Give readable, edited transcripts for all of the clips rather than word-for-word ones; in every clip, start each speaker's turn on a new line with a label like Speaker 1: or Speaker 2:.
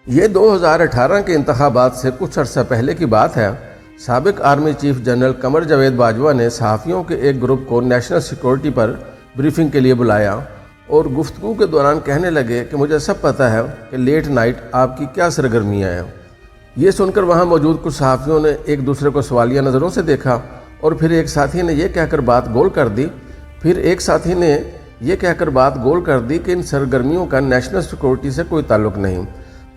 Speaker 1: یہ 2018 کے انتخابات سے کچھ عرصہ پہلے کی بات ہے۔ سابق army chief general Qamar Javed Bajwa نے صحافیوں کے ایک گروپ کو نیشنل سیکورٹی پر بریفنگ کے لیے بلایا اور گفتگو کے دوران کہنے لگے کہ مجھے سب پتہ ہے کہ لیٹ نائٹ آپ کی کیا سرگرمیاں ہیں۔ یہ سن کر وہاں موجود کچھ صحافیوں نے ایک دوسرے کو سوالیہ نظروں سے دیکھا اور پھر ایک ساتھی نے یہ کہہ کر بات گول کر دی کہ ان سرگرمیوں کا نیشنل سیکورٹی سے کوئی تعلق نہیں۔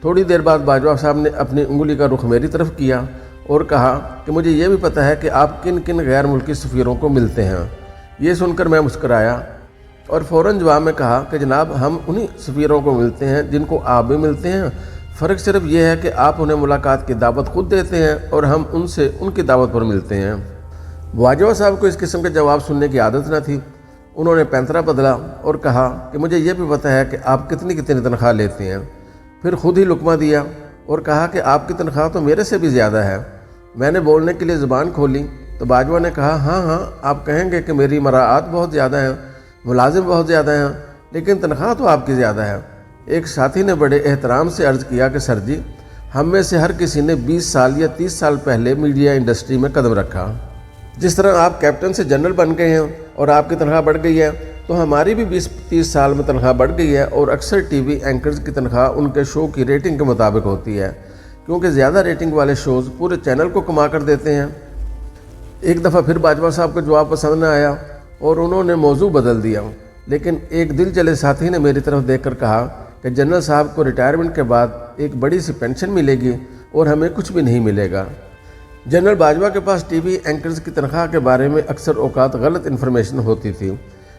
Speaker 1: تھوڑی دیر بعد باجوہ صاحب نے اپنی انگلی کا رخ میری طرف کیا اور کہا کہ مجھے یہ بھی پتہ ہے کہ آپ کن کن غیر ملکی سفیروں کو ملتے ہیں۔ یہ سن کر میں مسکرایا اور فوراً جواب میں کہا کہ جناب ہم انہی سفیروں کو ملتے ہیں جن کو آپ بھی ملتے ہیں، فرق صرف یہ ہے کہ آپ انہیں ملاقات کی دعوت خود دیتے ہیں اور ہم ان سے ان کی دعوت پر ملتے ہیں۔ باجوہ صاحب کو اس قسم کے جواب سننے کی عادت نہ تھی۔ انہوں نے پینترا بدلا اور کہا کہ مجھے یہ بھی پتہ ہے کہ آپ کتنی تنخواہ لیتے ہیں، پھر خود ہی لقمہ دیا اور کہا کہ آپ کی تنخواہ تو میرے سے بھی زیادہ ہے۔ میں نے بولنے کے لیے زبان کھولی تو باجوہ نے کہا ہاں آپ کہیں گے کہ میری مراعات بہت زیادہ ہیں، ملازم بہت زیادہ ہیں، لیکن تنخواہ تو آپ کی زیادہ ہے۔ ایک ساتھی نے بڑے احترام سے عرض کیا کہ سر جی، ہم میں سے ہر کسی نے 20 سال یا 30 سال پہلے میڈیا انڈسٹری میں قدم رکھا۔ جس طرح آپ کیپٹن سے جنرل بن گئے ہیں اور آپ کی تنخواہ بڑھ گئی ہے، تو ہماری بھی 20-30 سال میں تنخواہ بڑھ گئی ہے اور اکثر ٹی وی اینکرز کی تنخواہ ان کے شو کی ریٹنگ کے مطابق ہوتی ہے، کیونکہ زیادہ ریٹنگ والے شوز پورے چینل کو کما کر دیتے ہیں۔ ایک دفعہ پھر باجوہ صاحب کو جواب پسند نہ آیا اور انہوں نے موضوع بدل دیا، لیکن ایک دل چلے ساتھی نے میری طرف دیکھ کر کہا کہ جنرل صاحب کو ریٹائرمنٹ کے بعد ایک بڑی سی پینشن ملے گی اور ہمیں کچھ بھی نہیں ملے گا۔ جنرل باجوہ کے پاس ٹی وی اینکرز کی تنخواہ کے بارے میں اکثر اوقات غلط انفارمیشن ہوتی تھی،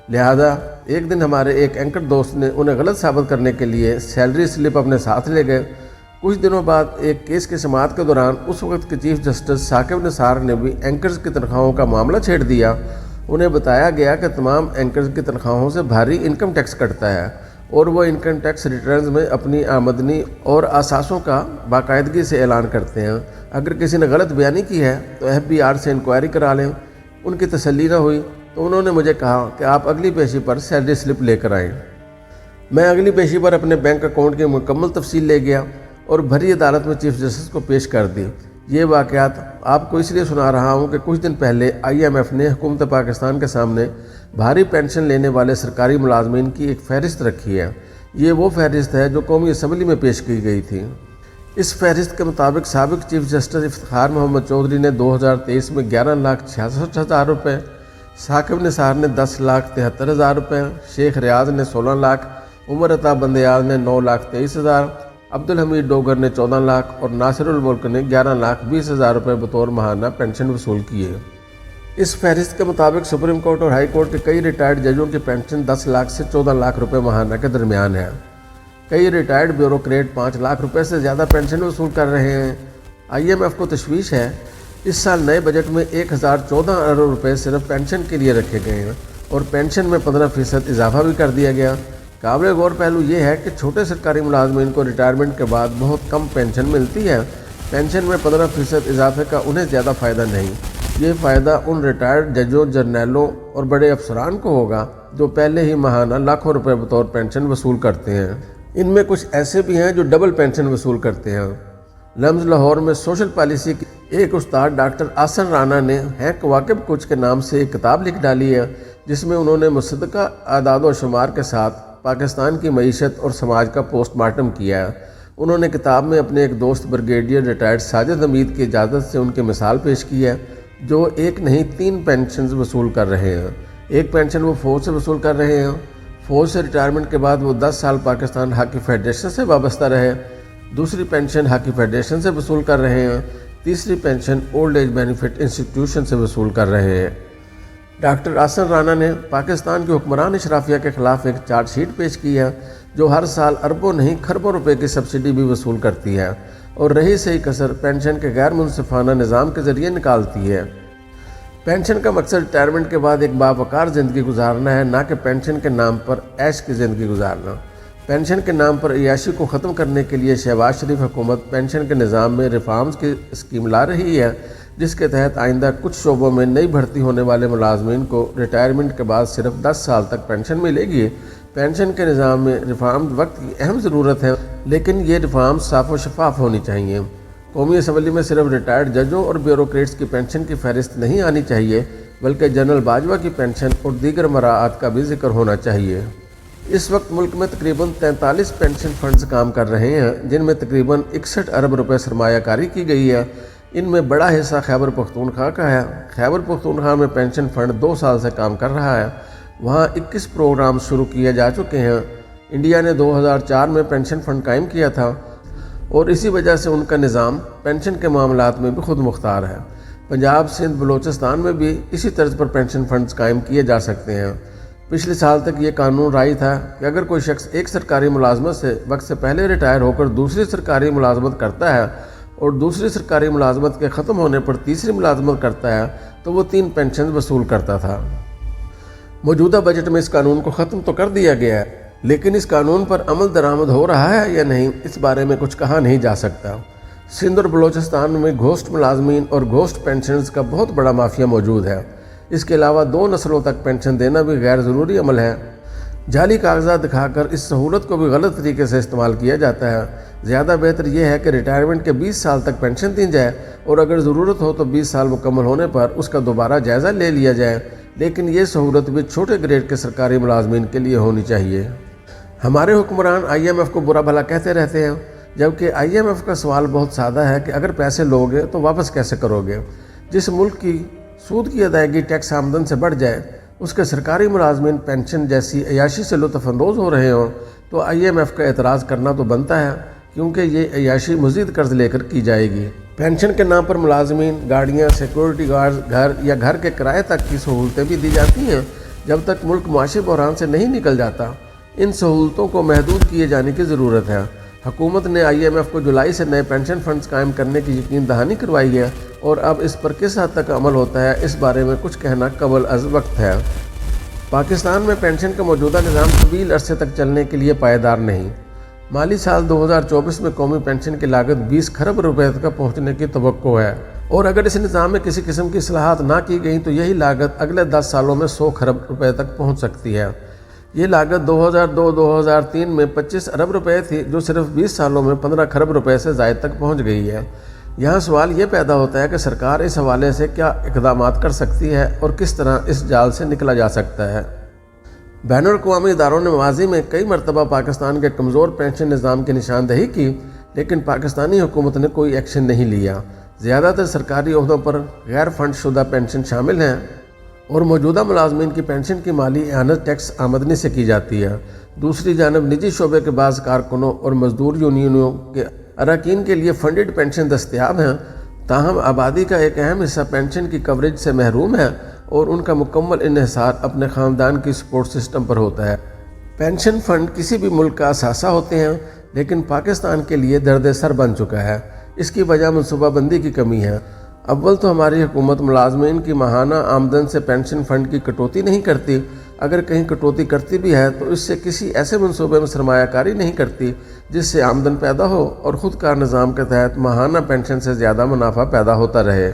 Speaker 1: لہذا ایک دن ہمارے ایک اینکر دوست نے انہیں غلط ثابت کرنے کے لیے سیلری سلپ اپنے ساتھ لے گئے۔ کچھ دنوں بعد ایک کیس کی سماعت کے دوران اس وقت کے چیف جسٹس ثاقب نثار نے بھی اینکرز کی تنخواہوں کا معاملہ چھیڑ دیا۔ انہیں بتایا گیا کہ تمام اینکرز کی تنخواہوں سے بھاری انکم ٹیکس کٹتا ہے اور وہ انکم ٹیکس ریٹرنز میں اپنی آمدنی اور اثاثوں کا باقاعدگی سے اعلان کرتے ہیں۔ اگر کسی نے غلط بیانی کی ہے تو FBR سے انکوائری کرا لیں۔ ان کی تسلی نہ ہوئی تو انہوں نے مجھے کہا کہ آپ اگلی پیشی پر سیلری سلپ لے کر آئیں۔ میں اگلی پیشی پر اپنے بینک اکاؤنٹ کی مکمل تفصیل لے گیا اور بھری عدالت میں چیف جسٹس کو پیش کر دی۔ یہ واقعات آپ کو اس لیے سنا رہا ہوں کہ کچھ دن پہلے IMF نے حکومت پاکستان کے سامنے بھاری پینشن لینے والے سرکاری ملازمین کی ایک فہرست رکھی ہے۔ یہ وہ فہرست ہے جو قومی اسمبلی میں پیش کی گئی تھی۔ اس فہرست کے مطابق سابق چیف جسٹس افتخار محمد چودھری نے 2023 میں 11,66,000 روپے، ثاقب نثار نے 10,73,000 روپے، شیخ ریاض نے 16 لاکھ، عمر عطا بندیال نے 9,23,000، عبدالحمید ڈوگر نے 14 لاکھ اور ناصر الملک نے 11,20,000 روپے بطور ماہانہ پینشن وصول کیے۔ اس فہرست کے مطابق سپریم کورٹ اور ہائی کورٹ کے کئی ریٹائرڈ ججوں کی پینشن 10 لاکھ سے 14 لاکھ روپے ماہانہ کے درمیان ہے۔ کئی ریٹائرڈ بیوروکریٹ 5 لاکھ روپے سے زیادہ پینشن وصول کر رہے ہیں۔ IMF کو تشویش ہے اس سال نئے بجٹ میں 1,014 ارب روپے صرف پینشن کے لیے رکھے گئے ہیں اور پینشن میں 15% اضافہ بھی کر دیا گیا۔ قابل غور پہلو یہ ہے کہ چھوٹے سرکاری ملازمین کو ریٹائرمنٹ کے بعد بہت کم پینشن ملتی ہے۔ پینشن میں 15% اضافے کا انہیں زیادہ فائدہ نہیں۔ یہ فائدہ ان ریٹائرڈ ججوں، جرنیلوں اور بڑے افسران کو ہوگا جو پہلے ہی ماہانہ لاکھوں روپے بطور پینشن وصول کرتے ہیں۔ ان میں کچھ ایسے بھی ہیں جو ڈبل پینشن وصول کرتے ہیں۔ لمز لاہور میں سوشل پالیسی کی ایک استاد ڈاکٹر آسن رانا نے ہیں واقب کچھ کے نام سے ایک کتاب لکھ ڈالی ہے، جس میں انہوں نے مصدقہ اعداد و شمار کے ساتھ پاکستان کی معیشت اور سماج کا پوسٹ مارٹم کیا ہے۔ انہوں نے کتاب میں اپنے ایک دوست بریگیڈیئر ریٹائرڈ ساجد حمید کی اجازت سے ان کی مثال پیش کی ہے، جو ایک نہیں 3 پینشنز وصول کر رہے ہیں۔ ایک پینشن وہ فوج سے وصول کر رہے ہیں۔ فوج سے ریٹائرمنٹ کے بعد وہ 10 سال پاکستان ہاکی فیڈریشن سے وابستہ رہے۔ دوسری پینشن ہاکی فیڈریشن سے وصول کر رہے ہیں۔ تیسری pension old age benefit institution سے وصول کر رہے ہیں۔ ڈاکٹر آسن رانا نے پاکستان کے حکمران اشرافیہ کے خلاف ایک چارج شیٹ پیش کی ہے، جو ہر سال اربوں نہیں کھربوں روپے کی سبسڈی بھی وصول کرتی ہے اور رہی سہی کسر پینشن کے غیر منصفانہ نظام کے ذریعے نکالتی ہے۔ پینشن کا مقصد ریٹائرمنٹ کے بعد ایک باوقار زندگی گزارنا ہے، نہ کہ پینشن کے نام پر عیش کی زندگی گزارنا۔ پینشن کے نام پر عیاشی کو ختم کرنے کے لیے شہباز شریف حکومت پینشن کے نظام میں ریفارمز کی اسکیم لا رہی ہے، جس کے تحت آئندہ کچھ شعبوں میں نئی بھرتی ہونے والے ملازمین کو ریٹائرمنٹ کے بعد صرف 10 سال تک پینشن ملے گی، پینشن کے نظام میں ریفارم وقت کی اہم ضرورت ہے، لیکن یہ ریفارم صاف و شفاف ہونی چاہیے۔ قومی اسمبلی میں صرف ریٹائرڈ ججوں اور بیوروکریٹس کی پینشن کی فہرست نہیں آنی چاہیے، بلکہ جنرل باجوہ کی پینشن اور دیگر مراعات کا بھی ذکر ہونا چاہیے۔ اس وقت ملک میں تقریباً 43 پینشن فنڈز کام کر رہے ہیں، جن میں تقریباً 61 ارب روپے سرمایہ کاری کی گئی ہے۔ ان میں بڑا حصہ خیبر پختونخوا کا ہے۔ خیبر پختونخوا میں پینشن فنڈ 2 سال سے کام کر رہا ہے۔ وہاں 21 پروگرام شروع کیے جا چکے ہیں۔ انڈیا نے 2004 میں پینشن فنڈ قائم کیا تھا اور اسی وجہ سے ان کا نظام پینشن کے معاملات میں بھی خود مختار ہے۔ پنجاب، سندھ، بلوچستان میں بھی اسی طرز پر پینشن فنڈز قائم کیے جا سکتے ہیں۔ پچھلے سال تک یہ قانون رائج تھا کہ اگر کوئی شخص ایک سرکاری ملازمت سے وقت سے پہلے ریٹائر ہو کر دوسری سرکاری ملازمت کرتا ہے اور دوسری سرکاری ملازمت کے ختم ہونے پر تیسری ملازمت کرتا ہے تو وہ 3 پینشن وصول کرتا تھا۔ موجودہ بجٹ میں اس قانون کو ختم تو کر دیا گیا ہے، لیکن اس قانون پر عمل درآمد ہو رہا ہے یا نہیں، اس بارے میں کچھ کہا نہیں جا سکتا۔ سندھ اور بلوچستان میں گھوسٹ ملازمین اور گھوسٹ پینشنز کا بہت بڑا مافیا موجود ہے۔ اس کے علاوہ 2 نسلوں تک پینشن دینا بھی غیر ضروری عمل ہے۔ جعلی کاغذات دکھا کر اس سہولت کو بھی غلط طریقے سے استعمال کیا جاتا ہے۔ زیادہ بہتر یہ ہے کہ ریٹائرمنٹ کے 20 سال تک پینشن دی جائے اور اگر ضرورت ہو تو 20 سال مکمل ہونے پر اس کا دوبارہ جائزہ لے لیا جائے، لیکن یہ سہولت بھی چھوٹے گریڈ کے سرکاری ملازمین کے لیے ہونی چاہیے۔ ہمارے حکمران IMF کو برا بھلا کہتے رہتے ہیں، جبکہ IMF کا سوال بہت سادہ ہے کہ اگر پیسے لوگے تو واپس کیسے کرو گے؟ جس ملک کی سود کی ادائیگی ٹیکس آمدن سے بڑھ جائے، اس کے سرکاری ملازمین پینشن جیسی عیاشی سے لطف اندوز ہو رہے ہوں تو IMF کا اعتراض کرنا تو بنتا ہے، کیونکہ یہ عیاشی مزید قرض لے کر کی جائے گی۔ پینشن کے نام پر ملازمین، گاڑیاں، سیکورٹی گارڈز، گھر یا گھر کے کرائے تک کی سہولتیں بھی دی جاتی ہیں۔ جب تک ملک معاشی بحران سے نہیں نکل جاتا، ان سہولتوں کو محدود کیے جانے کی ضرورت ہے۔ حکومت نے IMF کو جولائی سے نئے پینشن فنڈز قائم کرنے کی یقین دہانی کروائی ہے، اور اب اس پر کس حد تک عمل ہوتا ہے اس بارے میں کچھ کہنا قبل از وقت ہے۔ پاکستان میں پینشن کا موجودہ نظام طویل عرصے تک چلنے کے لیے پائیدار نہیں۔ مالی سال 2024 میں قومی پینشن کی لاگت 20 کھرب روپے تک پہنچنے کی توقع ہے، اور اگر اس نظام میں کسی قسم کی اصلاحات نہ کی گئیں تو یہی لاگت اگلے 10 سالوں میں 100 کھرب روپے تک پہنچ سکتی ہے۔ یہ لاگت 2002-2003 میں 25 ارب روپے تھی، جو صرف 20 سالوں میں 15 کھرب روپے سے زائد تک پہنچ گئی ہے۔ یہاں سوال یہ پیدا ہوتا ہے کہ سرکار اس حوالے سے کیا اقدامات کر سکتی ہے اور کس طرح اس جال سے نکلا جا سکتا ہے۔ بین الاقوامی اداروں نے ماضی میں کئی مرتبہ پاکستان کے کمزور پینشن نظام کی نشاندہی کی، لیکن پاکستانی حکومت نے کوئی ایکشن نہیں لیا۔ زیادہ تر سرکاری عہدوں پر غیر فنڈ شدہ پینشن شامل ہیں اور موجودہ ملازمین کی پینشن کی مالی اعانت ٹیکس آمدنی سے کی جاتی ہے۔ دوسری جانب نجی شعبے کے بعض کارکنوں اور مزدور یونینوں کے اراکین کے لیے فنڈڈ پینشن دستیاب ہیں، تاہم آبادی کا ایک اہم حصہ پینشن کی کوریج سے محروم ہے اور ان کا مکمل انحصار اپنے خاندان کی سپورٹ سسٹم پر ہوتا ہے۔ پینشن فنڈ کسی بھی ملک کا اثاثہ ہوتے ہیں، لیکن پاکستان کے لیے درد سر بن چکا ہے۔ اس کی وجہ منصوبہ بندی کی کمی ہے۔ اول تو ہماری حکومت ملازمین کی ماہانہ آمدن سے پینشن فنڈ کی کٹوتی نہیں کرتی، اگر کہیں کٹوتی کرتی بھی ہے تو اس سے کسی ایسے منصوبے میں سرمایہ کاری نہیں کرتی جس سے آمدن پیدا ہو اور خود کار نظام کے تحت ماہانہ پینشن سے زیادہ منافع پیدا ہوتا رہے۔